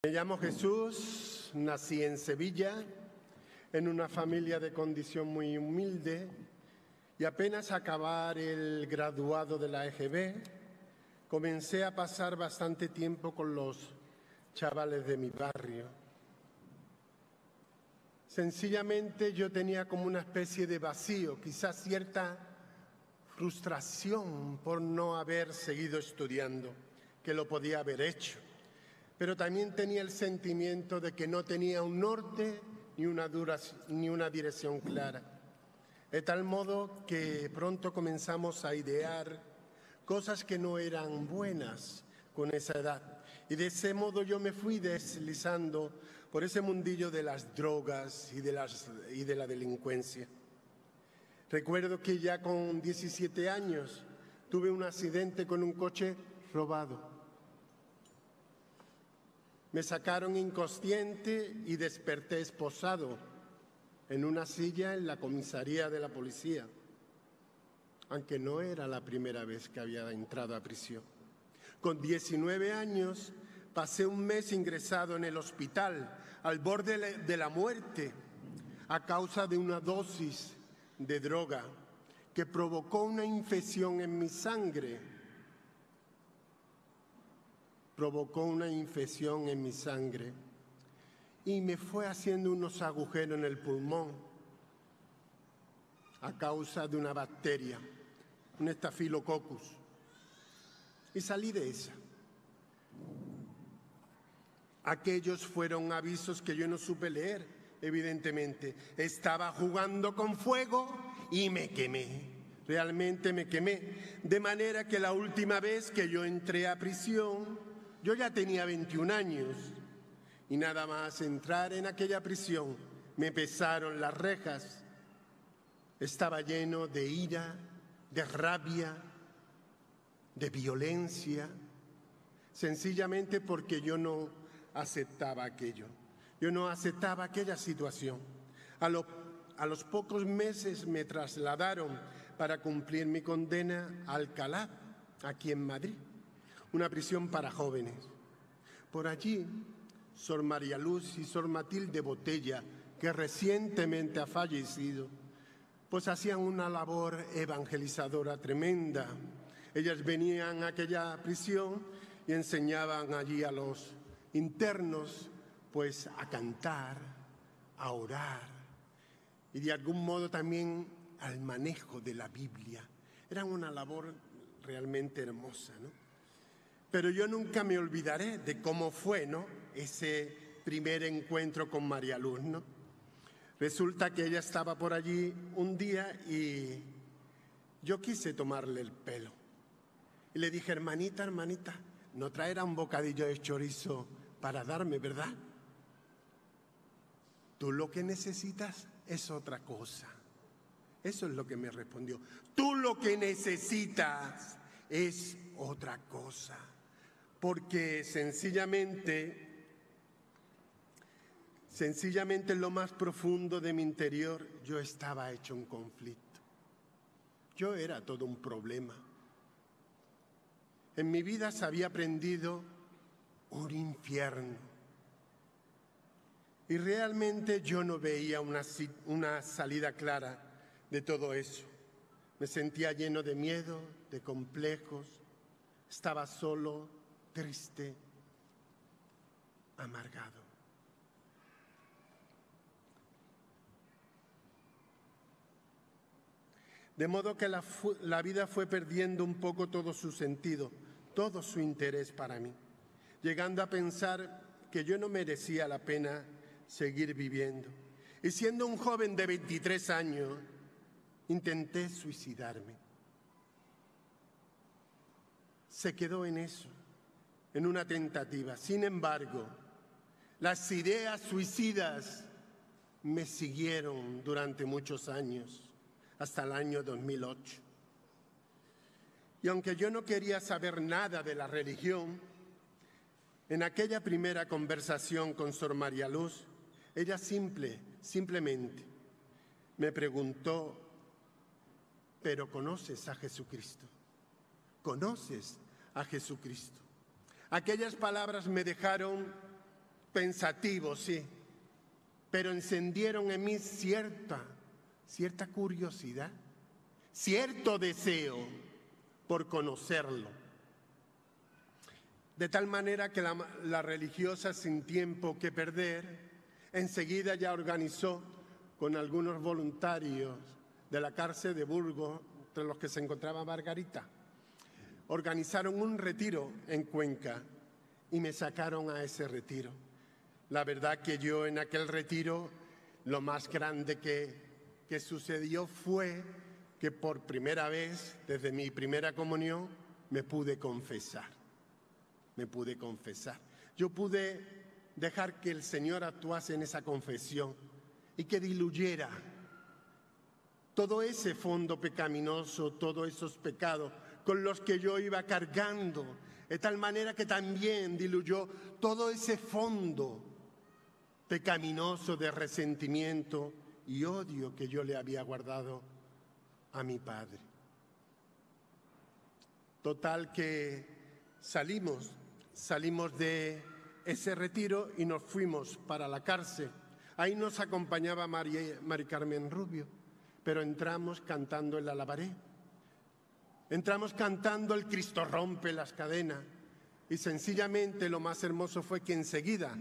Me llamo Jesús, nací en Sevilla, en una familia de condición muy humilde y apenas acabar el graduado de la EGB, comencé a pasar bastante tiempo con los chavales de mi barrio. Sencillamente yo tenía como una especie de vacío, quizás cierta frustración por no haber seguido estudiando, que lo podía haber hecho. Pero también tenía el sentimiento de que no tenía un norte ni una dirección clara. De tal modo que pronto comenzamos a idear cosas que no eran buenas con esa edad. Y de ese modo yo me fui deslizando por ese mundillo de las drogas y de la delincuencia. Recuerdo que ya con 17 años tuve un accidente con un coche robado. Me sacaron inconsciente y desperté esposado en una silla en la comisaría de la policía, aunque no era la primera vez que había entrado a prisión. Con 19 años pasé un mes ingresado en el hospital, al borde de la muerte, a causa de una dosis de droga que provocó una infección en mi sangre. Y me fue haciendo unos agujeros en el pulmón a causa de una bacteria, un Staphylococcus, y salí de esa. Aquellos fueron avisos que yo no supe leer, evidentemente. Estaba jugando con fuego y me quemé. Realmente me quemé, de manera que la última vez que yo entré a prisión, yo ya tenía 21 años y nada más entrar en aquella prisión me pesaron las rejas. Estaba lleno de ira, de rabia, de violencia, sencillamente porque yo no aceptaba aquello. Yo no aceptaba aquella situación. A los pocos meses me trasladaron para cumplir mi condena a Alcalá, aquí en Madrid, una prisión para jóvenes. Por allí, Sor María Luz y Sor Matilde Botella, que recientemente ha fallecido, pues hacían una labor evangelizadora tremenda. Ellas venían a aquella prisión y enseñaban allí a los internos pues a cantar, a orar y de algún modo también al manejo de la Biblia. Era una labor realmente hermosa, ¿no? Pero yo nunca me olvidaré de cómo fue, ¿no?, ese primer encuentro con María Luz, ¿no? Resulta que ella estaba por allí un día y yo quise tomarle el pelo. Y le dije, hermanita, no traerá un bocadillo de chorizo para darme, ¿verdad? Tú lo que necesitas es otra cosa. Eso es lo que me respondió. Tú lo que necesitas es otra cosa. Porque sencillamente en lo más profundo de mi interior yo estaba hecho un conflicto. Yo era todo un problema. En mi vida se había prendido un infierno. Y realmente yo no veía una salida clara de todo eso. Me sentía lleno de miedo, de complejos. Estaba solo, triste, amargado. De modo que la vida fue perdiendo un poco todo su sentido, todo su interés para mí, llegando a pensar que yo no merecía la pena seguir viviendo. Y siendo un joven de 23 años, intenté suicidarme. Se quedó en eso, en una tentativa. Sin embargo, las ideas suicidas me siguieron durante muchos años, hasta el año 2008. Y aunque yo no quería saber nada de la religión, en aquella primera conversación con Sor María Luz, ella simplemente me preguntó, ¿pero conoces a Jesucristo? ¿Conoces a Jesucristo? Aquellas palabras me dejaron pensativo, sí, pero encendieron en mí cierta curiosidad, cierto deseo por conocerlo. De tal manera que la religiosa, sin tiempo que perder, enseguida ya organizó con algunos voluntarios de la cárcel de Burgos, entre los que se encontraba Margarita, organizaron un retiro en Cuenca y me sacaron a ese retiro. La verdad que yo en aquel retiro, lo más grande que sucedió fue que por primera vez, desde mi primera comunión, me pude confesar. Yo pude dejar que el Señor actuase en esa confesión y que diluyera todo ese fondo pecaminoso, todos esos pecados con los que yo iba cargando, de tal manera que también diluyó todo ese fondo pecaminoso de resentimiento y odio que yo le había guardado a mi padre. Total que salimos de ese retiro y nos fuimos para la cárcel. Ahí nos acompañaba Mari Carmen Rubio, pero entramos cantando el alabaré. Entramos cantando el Cristo rompe las cadenas. Y sencillamente lo más hermoso fue que enseguida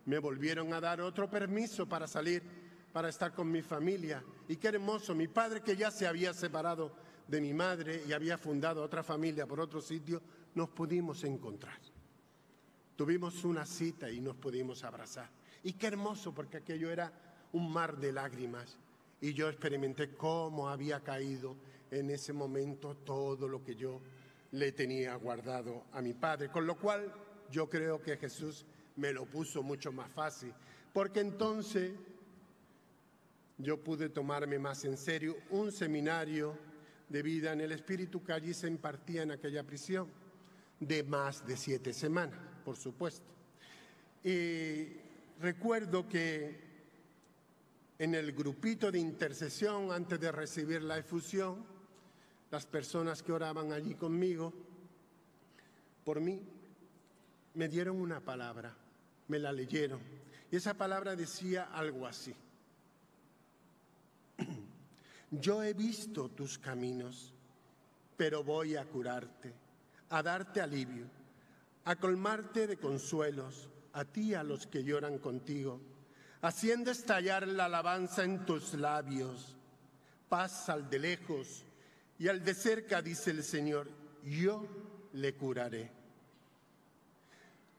me volvieron a dar otro permiso para salir, para estar con mi familia. Y qué hermoso, mi padre, que ya se había separado de mi madre y había fundado otra familia por otro sitio, nos pudimos encontrar. Tuvimos una cita y nos pudimos abrazar. Y qué hermoso, porque aquello era un mar de lágrimas. Y yo experimenté cómo había caído en ese momento todo lo que yo le tenía guardado a mi padre. Con lo cual yo creo que Jesús me lo puso mucho más fácil. Porque entonces yo pude tomarme más en serio un seminario de vida en el Espíritu que allí se impartía en aquella prisión, de más de 7 semanas, por supuesto. Y recuerdo que en el grupito de intercesión, antes de recibir la efusión, las personas que oraban allí conmigo, por mí, me dieron una palabra, me la leyeron. Y esa palabra decía algo así: yo he visto tus caminos, pero voy a curarte, a darte alivio, a colmarte de consuelos, a ti y a los que lloran contigo, haciendo estallar la alabanza en tus labios. Paz al de lejos y al de cerca, dice el Señor, yo le curaré.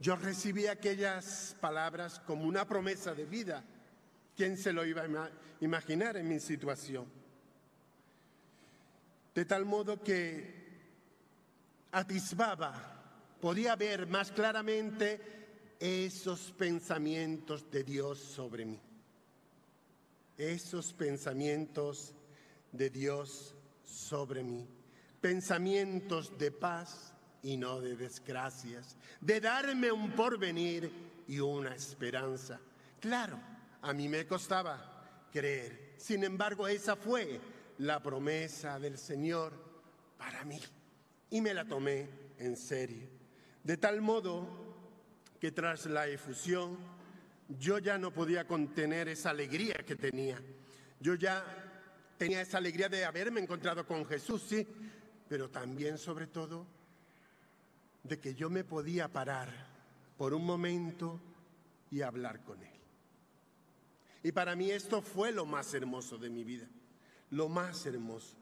Yo recibí aquellas palabras como una promesa de vida. ¿Quién se lo iba a imaginar en mi situación? De tal modo que atisbaba, podía ver más claramente esos pensamientos de Dios sobre mí. Esos pensamientos de Dios sobre mí. Pensamientos de paz y no de desgracias, de darme un porvenir y una esperanza. Claro, a mí me costaba creer. Sin embargo, esa fue la promesa del Señor para mí. Y me la tomé en serio. De tal modo que tras la efusión, yo ya no podía contener esa alegría que tenía. Yo ya tenía esa alegría de haberme encontrado con Jesús, sí, pero también, sobre todo, de que yo me podía parar por un momento y hablar con Él. Y para mí esto fue lo más hermoso de mi vida, lo más hermoso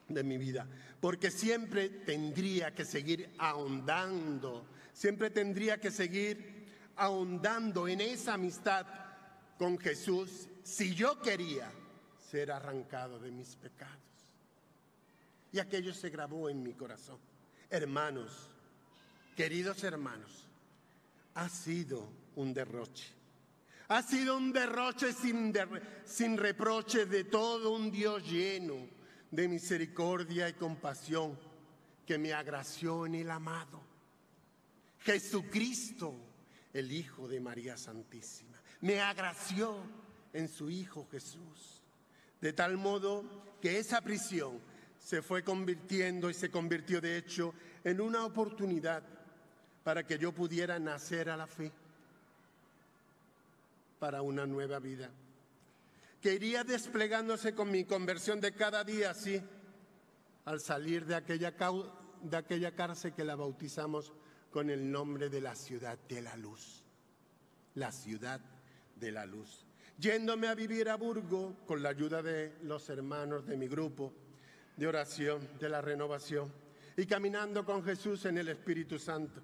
de mi vida, porque siempre tendría que seguir ahondando, siempre tendría que seguir ahondando en esa amistad con Jesús si yo quería ser arrancado de mis pecados. Y aquello se grabó en mi corazón. Hermanos, queridos hermanos, ha sido un derroche. Ha sido un derroche sin reproche de todo un Dios lleno de misericordia y compasión que me agració en el amado Jesucristo, el Hijo de María Santísima. Me agració en su Hijo Jesús. De tal modo que esa prisión se fue convirtiendo y se convirtió de hecho en una oportunidad para que yo pudiera nacer a la fe. para una nueva vida, que iría desplegándose con mi conversión de cada día, así, al salir de aquella cárcel que la bautizamos con el nombre de la ciudad de la luz. La ciudad de la luz. Yéndome a vivir a Burgos con la ayuda de los hermanos de mi grupo de oración, de la renovación, y caminando con Jesús en el Espíritu Santo,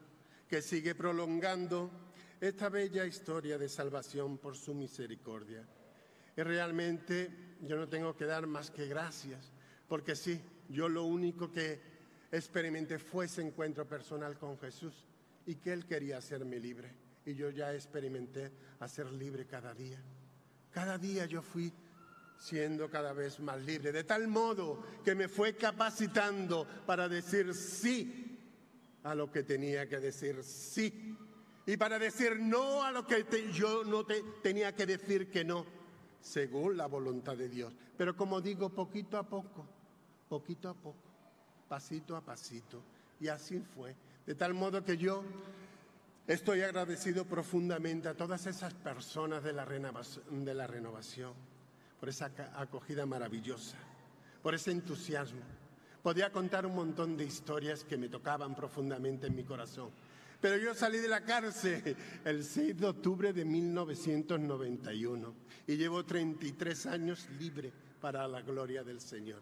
que sigue prolongando esta bella historia de salvación por su misericordia. Y realmente yo no tengo que dar más que gracias, porque sí, yo lo único que experimenté fue ese encuentro personal con Jesús y que Él quería hacerme libre. Y yo ya experimenté a ser libre cada día. Cada día yo fui siendo cada vez más libre, de tal modo que me fue capacitando para decir sí a lo que tenía que decir sí, y para decir no a lo que yo no tenía que decir que no, según la voluntad de Dios. Pero como digo, poquito a poco, pasito a pasito, y así fue. De tal modo que yo estoy agradecido profundamente a todas esas personas de la renovación, por esa acogida maravillosa, por ese entusiasmo. Podía contar un montón de historias que me tocaban profundamente en mi corazón. Pero yo salí de la cárcel el 6 de octubre de 1991 y llevo 33 años libre para la gloria del Señor.